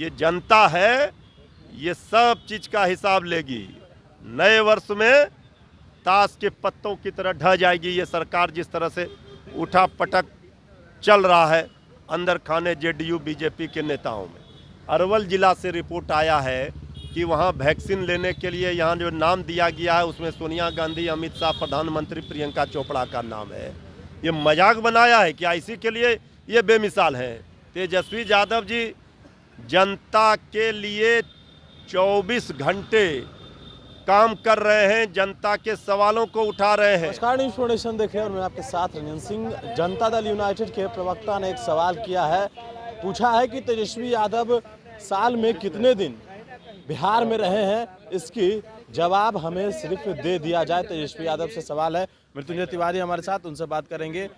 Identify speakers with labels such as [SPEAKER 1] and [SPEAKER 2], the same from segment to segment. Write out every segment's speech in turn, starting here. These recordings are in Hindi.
[SPEAKER 1] ये जनता है, ये सब चीज का हिसाब लेगी। नए वर्ष में ताश के पत्तों की तरह ढह जाएगी ये सरकार, जिस तरह से उठा पटक चल रहा है अंदर खाने जेडीयू बीजेपी के नेताओं में। अरवल जिला से रिपोर्ट आया है कि वहाँ वैक्सीन लेने के लिए यहाँ जो नाम दिया गया है उसमें सोनिया गांधी, अमित शाह, प्रधानमंत्री प्रियंका चोपड़ा का नाम है। ये मजाक बनाया है क्या? इसी के लिए ये बेमिसाल है। तेजस्वी यादव जी जनता के लिए 24 घंटे काम कर रहे हैं, जनता के सवालों को उठा रहे हैं।
[SPEAKER 2] नमस्कार, न्यूज़ फाउंडेशन देखें और मैं आपके साथ रंजन सिंह। जनता दल यूनाइटेड के प्रवक्ता ने एक सवाल किया है, पूछा है कि तेजस्वी यादव साल में कितने दिन बिहार में रहे हैं, इसकी जवाब हमें सिर्फ दे दिया जाए। तेजस्वी यादव से सवाल है। मृत्युंजय तिवारी हमारे साथ, उनसे बात करेंगे।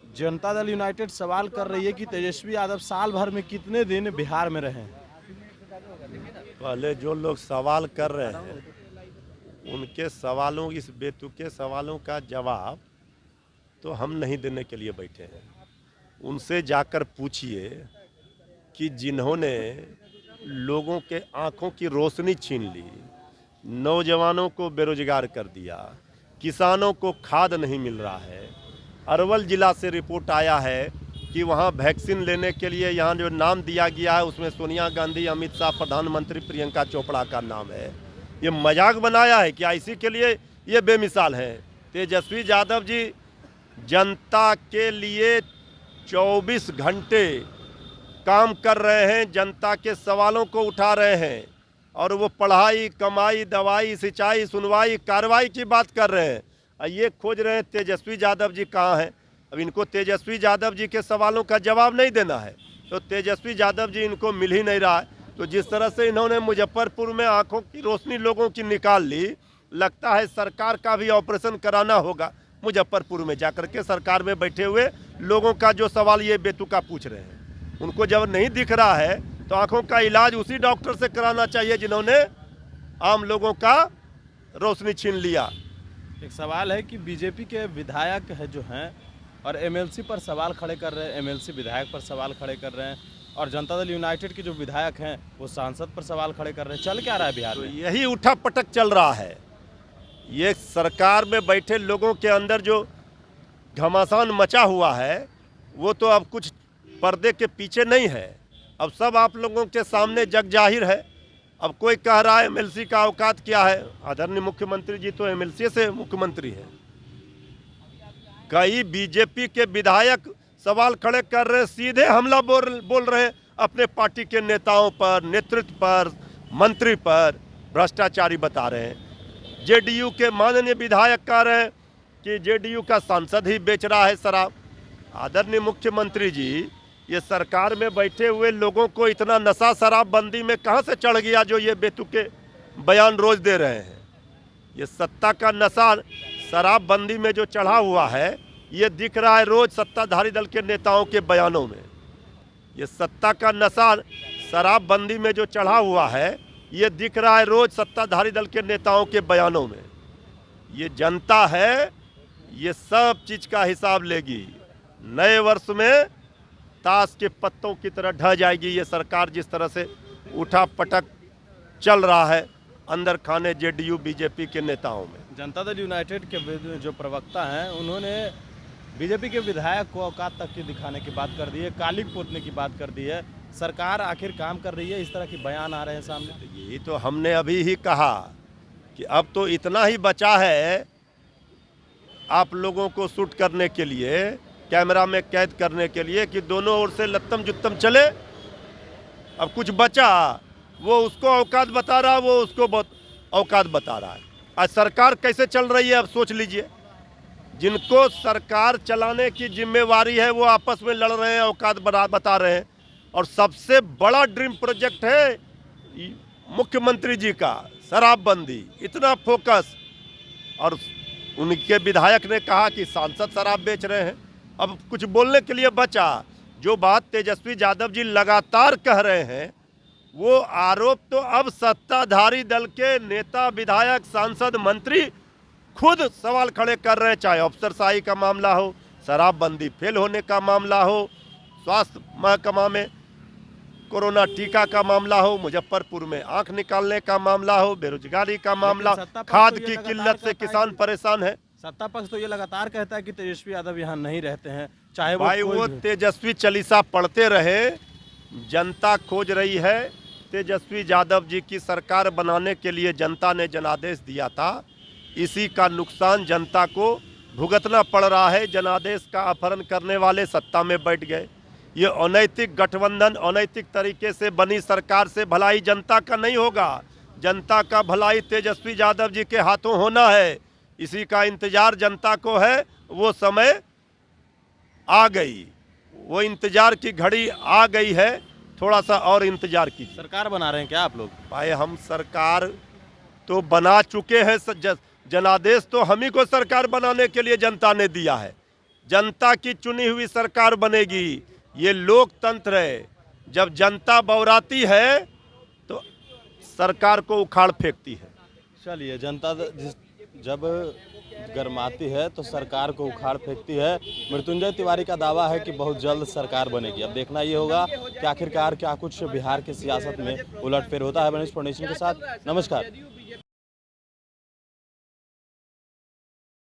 [SPEAKER 2] जनता दल यूनाइटेड सवाल कर रही है कि तेजस्वी यादव साल भर में कितने दिन बिहार में रहे हैं।
[SPEAKER 1] पहले जो लोग सवाल कर रहे हैं उनके सवालों, इस बेतुके सवालों का जवाब तो हम नहीं देने के लिए बैठे हैं। उनसे जाकर पूछिए कि जिन्होंने लोगों के आंखों की रोशनी छीन ली, नौजवानों को बेरोजगार कर दिया, किसानों को खाद नहीं मिल रहा है। अरवल जिला से रिपोर्ट आया है कि वहाँ वैक्सीन लेने के लिए यहाँ जो नाम दिया गया है उसमें सोनिया गांधी, अमित शाह, प्रधानमंत्री प्रियंका चोपड़ा का नाम है। ये मजाक बनाया है क्या? इसी के लिए ये बेमिसाल है। तेजस्वी यादव जी जनता के लिए 24 घंटे काम कर रहे हैं, जनता के सवालों को उठा रहे हैं, और वो पढ़ाई, कमाई, दवाई, सिंचाई, सुनवाई, कार्रवाई की बात कर रहे हैं। ये खोज रहे हैं तेजस्वी यादव जी कहाँ हैं। अब इनको तेजस्वी यादव जी के सवालों का जवाब नहीं देना है तो तेजस्वी यादव जी इनको मिल ही नहीं रहा है। तो जिस तरह से इन्होंने मुजफ्फरपुर में आंखों की रोशनी लोगों की निकाल ली, लगता है सरकार का भी ऑपरेशन कराना होगा मुजफ्फरपुर में जाकर के। सरकार में बैठे हुए लोगों का जो सवाल ये बेतुका पूछ रहे हैं, उनको जब नहीं दिख रहा है तो आंखों का इलाज उसी डॉक्टर से कराना चाहिए जिन्होंने आम लोगों का रोशनी छीन लिया।
[SPEAKER 2] एक सवाल है कि बीजेपी के विधायक है जो हैं और एमएलसी पर सवाल खड़े कर रहे हैं, एमएलसी विधायक पर सवाल खड़े कर रहे हैं, और जनता दल यूनाइटेड के जो विधायक हैं वो सांसद पर सवाल खड़े कर रहे हैं। चल क्या रहा है बिहार में?
[SPEAKER 1] यही उठा पटक चल रहा है। ये सरकार में बैठे लोगों के अंदर जो घमासान मचा हुआ है वो तो अब कुछ पर्दे के पीछे नहीं है, अब सब आप लोगों के सामने जग जाहिर है। अब कोई कह रहा है एमएलसी का औकात क्या है? आदरणीय मुख्यमंत्री जी तो एमएलसी से मुख्यमंत्री हैं। कई बीजेपी के विधायक सवाल खड़े कर रहे हैं, सीधे हमला बोल रहे हैं अपने पार्टी के नेताओं पर, नेतृत्व पर, मंत्री पर, भ्रष्टाचारी बता रहे हैं। जेडीयू के माननीय विधायक कह रहे हैं कि जेडीयू का सांसद ही बेच रहा है शराब। आदरणीय मुख्यमंत्री जी, ये सरकार में बैठे हुए लोगों को इतना नशा शराबबंदी में कहां से चढ़ गया जो ये बेतुके बयान रोज दे रहे हैं? ये सत्ता का नशा शराबबंदी में जो चढ़ा हुआ है ये दिख रहा है रोज सत्ताधारी दल के नेताओं के बयानों में। ये सत्ता का नशा शराबबंदी में जो चढ़ा हुआ है ये दिख रहा है रोज सत्ताधारी दल के नेताओं के बयानों में। ये जनता है, ये सब चीज का हिसाब लेगी। नए वर्ष में ताश के पत्तों की तरह ढह जाएगी ये सरकार, जिस तरह से उठा पटक चल रहा है अंदर खाने जेडीयू बीजेपी के नेताओं में।
[SPEAKER 2] जनता दल यूनाइटेड के जो प्रवक्ता हैं उन्होंने बीजेपी के विधायक को औकात तक की दिखाने की बात कर दी है, काली पोतने की बात कर दी है। सरकार आखिर काम कर रही है, इस तरह के बयान आ रहे हैं सामने।
[SPEAKER 1] यही तो हमने अभी ही कहा कि अब तो इतना ही बचा है आप लोगों को शूट करने के लिए, कैमरा में कैद करने के लिए कि दोनों ओर से लत्तम जुत्तम चले। अब कुछ बचा, वो उसको औकात बता रहा है, वो उसको औकात बता रहा है। आज सरकार कैसे चल रही है अब सोच लीजिए। जिनको सरकार चलाने की जिम्मेवारी है वो आपस में लड़ रहे हैं, औकात बता रहे हैं। और सबसे बड़ा ड्रीम प्रोजेक्ट है मुख्यमंत्री जी का शराबबंदी, इतना फोकस। और उनके विधायक ने कहा कि सांसद शराब बेच रहे हैं। अब कुछ बोलने के लिए बचा। जो बात तेजस्वी यादव जी लगातार कह रहे हैं वो आरोप तो अब सत्ताधारी दल के नेता, विधायक, सांसद, मंत्री खुद सवाल खड़े कर रहे हैं। चाहे अफसरशाही का मामला हो, शराबबंदी फेल होने का मामला हो, स्वास्थ्य महकमा में कोरोना टीका का मामला हो, मुजफ्फरपुर में आंख निकालने का मामला हो, बेरोजगारी का मामला,
[SPEAKER 2] सत्ता पक्ष
[SPEAKER 1] खाद
[SPEAKER 2] तो ये
[SPEAKER 1] की
[SPEAKER 2] लगातार
[SPEAKER 1] किल्लत से
[SPEAKER 2] कहता है
[SPEAKER 1] किसान
[SPEAKER 2] कि-
[SPEAKER 1] परेशान है।
[SPEAKER 2] सत्ता पक्ष तो ये लगातार कहता है कि तेजस्वी यादव यहाँ नहीं रहते हैं, चाहे वो
[SPEAKER 1] भाई
[SPEAKER 2] कोई
[SPEAKER 1] वो
[SPEAKER 2] भी।
[SPEAKER 1] तेजस्वी चालीसा पढ़ते रहे, जनता खोज रही है। तेजस्वी यादव जी की सरकार बनाने के लिए जनता ने जनादेश दिया था, इसी का नुकसान जनता को भुगतना पड़ रहा है। जनादेश का अपहरण करने वाले सत्ता में बैठ गए। ये अनैतिक गठबंधन, अनैतिक तरीके से बनी सरकार से भलाई जनता का नहीं होगा। जनता का भलाई तेजस्वी यादव जी के हाथों होना है, इसी का इंतजार जनता को है। वो समय आ गई, वो इंतजार की घड़ी आ गई है, थोड़ा सा और इंतजार कीजिए।
[SPEAKER 2] सरकार बना रहे हैं क्या आप लोग?
[SPEAKER 1] भाई हम सरकार तो बना चुके हैं, जनादेश तो हम ही को सरकार बनाने के लिए जनता ने दिया है। जनता की चुनी हुई सरकार बनेगी, ये लोकतंत्र है। जब जनता बौराती है तो सरकार को उखाड़ फेंकती है।
[SPEAKER 2] चलिए, जनता जब गरमाती है तो सरकार को उखाड़ फेंकती है। मृत्युंजय तिवारी का दावा है कि बहुत जल्द सरकार बनेगी। अब देखना ये होगा कि आखिरकार क्या कुछ बिहार की सियासत में उलटफेर होता है। मनीष फाउंडेशन के साथ नमस्कार।